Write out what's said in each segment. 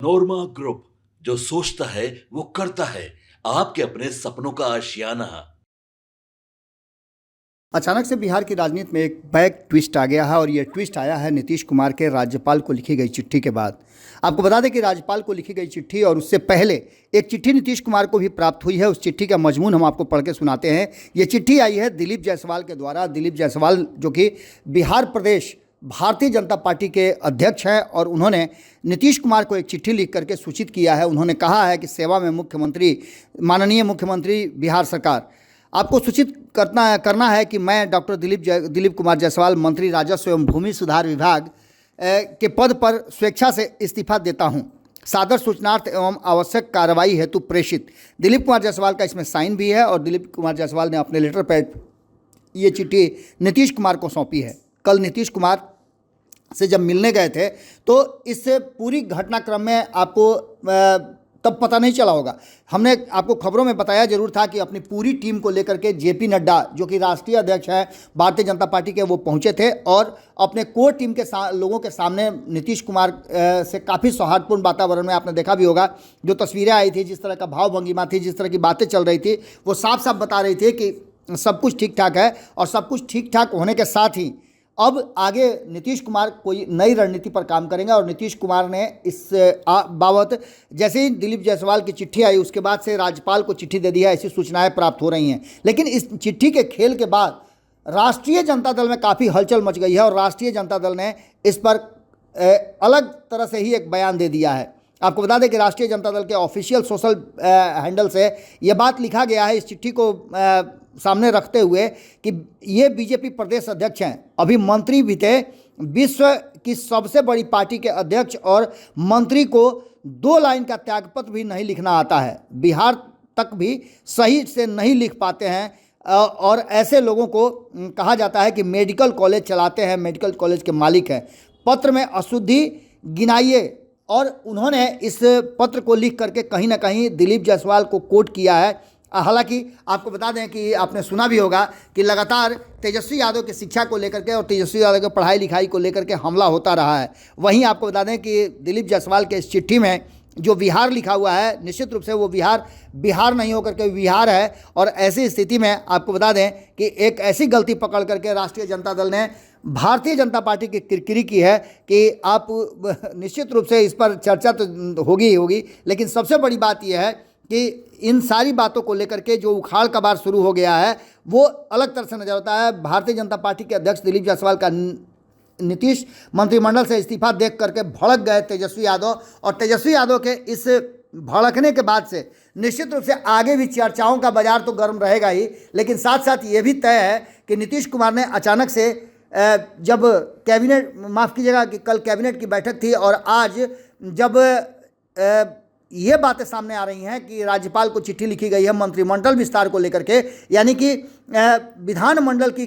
नोरमा group, जो सोचता है वो करता है। आपके अपने सपनों का आशियाना। अचानक से बिहार की राजनीति में एक बैक ट्विस्ट आ गया है और ये ट्विस्ट आया है नीतीश कुमार के राज्यपाल को लिखी गई चिट्ठी के बाद। आपको बता दें कि राज्यपाल को लिखी गई चिट्ठी और उससे पहले एक चिट्ठी नीतीश कुमार को भी प्राप्त हुई है। उस चिट्ठी का मजमून हम आपको पढ़ के सुनाते हैं। ये चिट्ठी आई है दिलीप जायसवाल के द्वारा। दिलीप जायसवाल जो कि बिहार प्रदेश भारतीय जनता पार्टी के अध्यक्ष हैं और उन्होंने नीतीश कुमार को एक चिट्ठी लिख करके सूचित किया है। उन्होंने कहा है कि सेवा में मुख्यमंत्री, माननीय मुख्यमंत्री बिहार सरकार, आपको सूचित करना है कि मैं डॉक्टर दिलीप कुमार जायसवाल, मंत्री राजस्व एवं भूमि सुधार विभाग के पद पर स्वेच्छा से इस्तीफा देता हूं। सादर सूचनार्थ एवं आवश्यक कार्रवाई हेतु प्रेषित। दिलीप कुमार जायसवाल का इसमें साइन भी है और दिलीप कुमार जायसवाल ने अपने लेटर पैड ये चिट्ठी नीतीश कुमार को सौंपी है। कल नीतीश कुमार से जब मिलने गए थे तो इससे पूरी घटनाक्रम में आपको तब पता नहीं चला होगा। हमने आपको खबरों में बताया जरूर था कि अपनी पूरी टीम को लेकर के जेपी नड्डा, जो कि राष्ट्रीय अध्यक्ष हैं भारतीय जनता पार्टी के, वो पहुंचे थे और अपने कोर टीम के लोगों के सामने नीतीश कुमार से काफ़ी सौहार्दपूर्ण वातावरण में, आपने देखा भी होगा जो तस्वीरें आई थी, जिस तरह का भाव भंगिमा थी, जिस तरह की बातें चल रही थी, वो साफ साफ बता रही थी कि सब कुछ ठीक ठाक है। और सब कुछ ठीक ठाक होने के साथ ही अब आगे नीतीश कुमार कोई नई रणनीति पर काम करेंगे और नीतीश कुमार ने इस बाबत, जैसे ही दिलीप जायसवाल की चिट्ठी आई उसके बाद से राज्यपाल को चिट्ठी दे दी है, ऐसी सूचनाएं प्राप्त हो रही हैं। लेकिन इस चिट्ठी के खेल के बाद राष्ट्रीय जनता दल में काफ़ी हलचल मच गई है और राष्ट्रीय जनता दल ने इस पर अलग तरह से ही एक बयान दे दिया है। आपको बता दें कि राष्ट्रीय जनता दल के ऑफिशियल सोशल हैंडल से यह बात लिखा गया है, इस चिट्ठी को सामने रखते हुए, कि ये बीजेपी प्रदेश अध्यक्ष हैं, अभी मंत्री भी थे, विश्व की सबसे बड़ी पार्टी के अध्यक्ष और मंत्री को 2 लाइन का त्यागपत्र भी नहीं लिखना आता है, बिहार तक भी सही से नहीं लिख पाते हैं और ऐसे लोगों को कहा जाता है कि मेडिकल कॉलेज चलाते हैं, मेडिकल कॉलेज के मालिक हैं। पत्र में अशुद्धि गिनाइए। और उन्होंने इस पत्र को लिख करके कहीं ना कहीं दिलीप जायसवाल को कोट किया है। हालांकि आपको बता दें कि आपने सुना भी होगा कि लगातार तेजस्वी यादव की शिक्षा को लेकर के और तेजस्वी यादव की पढ़ाई लिखाई को लेकर के हमला होता रहा है। वहीं आपको बता दें कि दिलीप जायसवाल के इस चिट्ठी में जो बिहार लिखा हुआ है, निश्चित रूप से वो बिहार नहीं होकर के विहार है। और ऐसी स्थिति में आपको बता दें कि एक ऐसी गलती पकड़ करके राष्ट्रीय जनता दल ने भारतीय जनता पार्टी की किरकिरी की है कि आप निश्चित रूप से इस पर चर्चा तो होगी ही होगी, लेकिन सबसे बड़ी बात यह है कि इन सारी बातों को लेकर के जो उखाड़ कबाड़ शुरू हो गया है वो अलग तरह से नजर आता है। भारतीय जनता पार्टी के अध्यक्ष दिलीप जायसवाल का नीतीश मंत्रिमंडल से इस्तीफा देख करके भड़क गए तेजस्वी यादव, और तेजस्वी यादव के इस भड़कने के बाद से निश्चित रूप से आगे भी चर्चाओं का बाजार तो गर्म रहेगा ही, लेकिन साथ साथ ये भी तय है कि नीतीश कुमार ने अचानक से जब कैबिनेट, माफ़ कीजिएगा कि कल कैबिनेट की बैठक थी और आज जब ये बातें सामने आ रही हैं कि राज्यपाल को चिट्ठी लिखी गई है मंत्रिमंडल विस्तार को लेकर के, यानी कि विधानमंडल की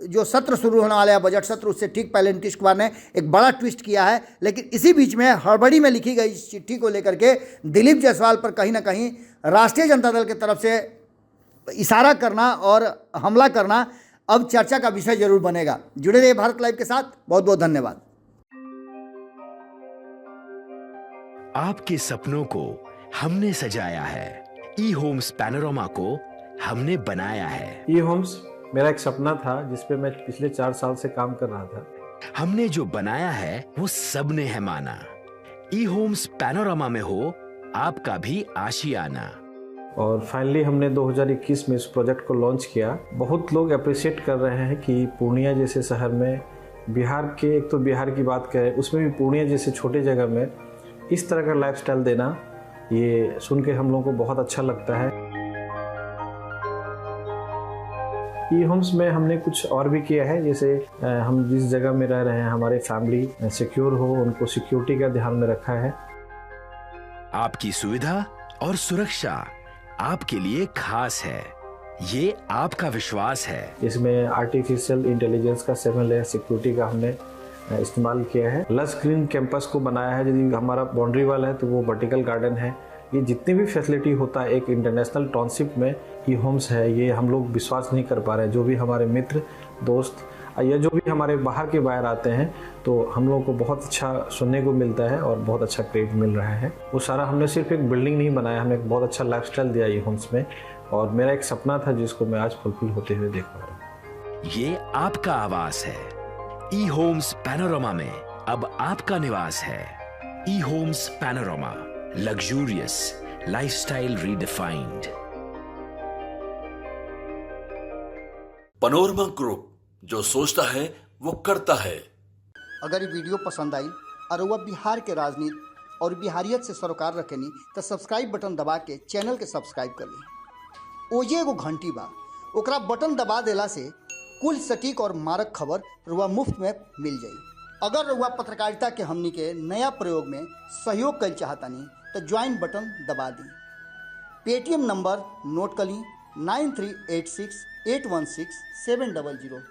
जो सत्र शुरू होने वाला है, बजट सत्र, उससे ठीक पहले नीतीश कुमार ने एक बड़ा ट्विस्ट किया है। लेकिन इसी बीच में हड़बड़ी में लिखी गई चिट्ठी को लेकर के दिलीप जायसवाल पर कहीं ना कहीं राष्ट्रीय जनता दल की तरफ से इशारा करना और हमला करना अब चर्चा का विषय जरूर बनेगा। जुड़े रहिए भारत लाइव के साथ। बहुत बहुत धन्यवाद। आपके सपनों को हमने सजाया है, ई होम्स पैनोरमा को हमने बनाया है। ई होम्स मेरा एक सपना था जिस पे मैं पिछले 4 साल से काम कर रहा था। हमने जो बनाया है वो सबने है माना। ई होम्स पैनोरमा में हो आपका भी आशियाना। और फाइनली हमने 2021 में इस प्रोजेक्ट को लॉन्च किया। बहुत लोग अप्रिशिएट कर रहे हैं कि पूर्णिया जैसे शहर में, बिहार के, एक तो बिहार की बात करें उसमें भी पूर्णिया जैसे छोटे जगह में इस तरह का लाइफस्टाइल देना, ये सुन के हम लोगों को बहुत अच्छा लगता है। ई होम्स में हमने कुछ और भी किया है, जैसे हम जिस जगह में रह रहे हैं हमारे फैमिली सिक्योर हो, उनको सिक्योरिटी का ध्यान में रखा है। आपकी सुविधा और सुरक्षा आपके लिए खास है, ये आपका विश्वास है। इसमें आर्टिफिशियल इंटेलिजेंस का 7 लेयर सिक्योरिटी का हमने इस्तेमाल किया है। लस ग्रीन कैंपस को बनाया है। यदि हमारा बाउंड्री वाल है तो वो वर्टिकल गार्डन है। ये जितनी भी फैसिलिटी होता है एक इंटरनेशनल टाउनशिप में, ई होम्स है, ये हम लोग विश्वास नहीं कर पा रहे हैं। जो भी हमारे मित्र दोस्त या जो भी हमारे बाहर के बायर आते हैं तो हम लोगों को बहुत अच्छा सुनने को मिलता है और बहुत अच्छा क्रेडिट मिल रहा है। वो सारा हमने सिर्फ एक बिल्डिंग नहीं बनाया, हमें एक बहुत अच्छा लाइफस्टाइल दिया ई होम्स में, और मेरा एक सपना था जिसको मैं आज फुलफिल होते हुए देख पा रहा हूँ। ये आपका आवास है। ई होम्स पैनोरामा में अब आपका निवास है। E homes Panorama, luxurious lifestyle redefined. Panorama group, जो सोचता है वो करता है। अगर ये वीडियो पसंद आई और वह बिहार के राजनीति और बिहारियत से सरोकार रखेनी तो सब्सक्राइब बटन दबा के चैनल के सब्सक्राइब कर ली। ओजे एगो घंटी बा, ओकरा बटन दबा देला से कुल सटीक और मारक खबर रुआ मुफ्त में मिल जाई। अगर रुआ पत्रकारिता के हमनी के नया प्रयोग में सहयोग कर चाहतानी तो ज्वाइन बटन दबा दी। पेटीएम नंबर नोट कर ली 9386816700।